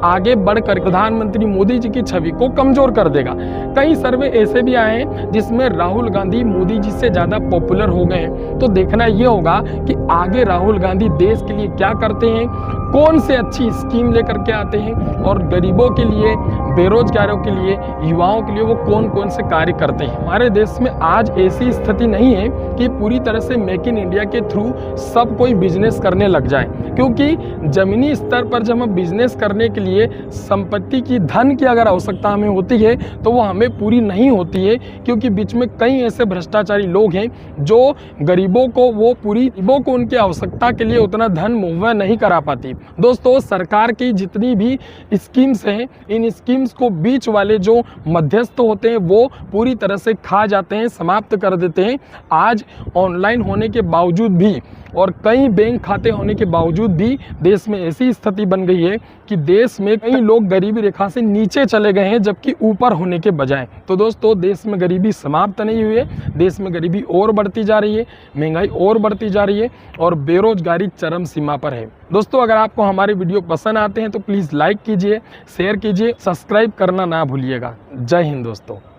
आगे बढ़कर प्रधानमंत्री मोदी जी की छवि को कमजोर कर देगा। कई सर्वे ऐसे भी आए हैं जिसमें राहुल गांधी मोदी जी से ज्यादा पॉपुलर हो गए हैं। तो देखना यह होगा कि आगे राहुल गांधी देश के लिए क्या करते हैं, कौन से अच्छी स्कीम लेकर के आते हैं और गरीबों के लिए, बेरोजगारों के लिए, युवाओं के लिए वो कौन कौन से कार्य करते हैं। हमारे देश में आज ऐसी स्थिति नहीं है कि पूरी तरह से मेक इन इंडिया के थ्रू सब कोई बिजनेस करने लग जाए, क्योंकि जमीनी स्तर पर जब हम बिजनेस करने के लिए संपत्ति की, धन की अगर आवश्यकता हमें होती है तो वो हमें पूरी नहीं होती है, क्योंकि बीच में कई ऐसे भ्रष्टाचारी लोग हैं जो गरीबों को उनकी आवश्यकता के लिए उतना धन मुहैया नहीं करा पाती। दोस्तों, सरकार की जितनी भी स्कीम्स हैं, इन स्कीम्स को बीच वाले जो मध्यस्थ होते हैं वो पूरी तरह से खा जाते हैं, समाप्त कर देते हैं। आज ऑनलाइन होने के बावजूद भी और कई बैंक खाते होने के बावजूद भी देश में ऐसी स्थिति बन गई है कि देश में कई लोग गरीबी रेखा से नीचे चले गए हैं, जबकि ऊपर होने के बजाय। तो दोस्तों, देश में गरीबी समाप्त नहीं हुई है, देश में गरीबी और बढ़ती जा रही है, महंगाई और बढ़ती जा रही है और बेरोजगारी चरम सीमा पर है। दोस्तों, अगर आपको हमारे वीडियो पसंद आते हैं तो प्लीज़ लाइक कीजिए, शेयर कीजिए, सब्सक्राइब करना ना भूलिएगा। जय हिंद दोस्तों।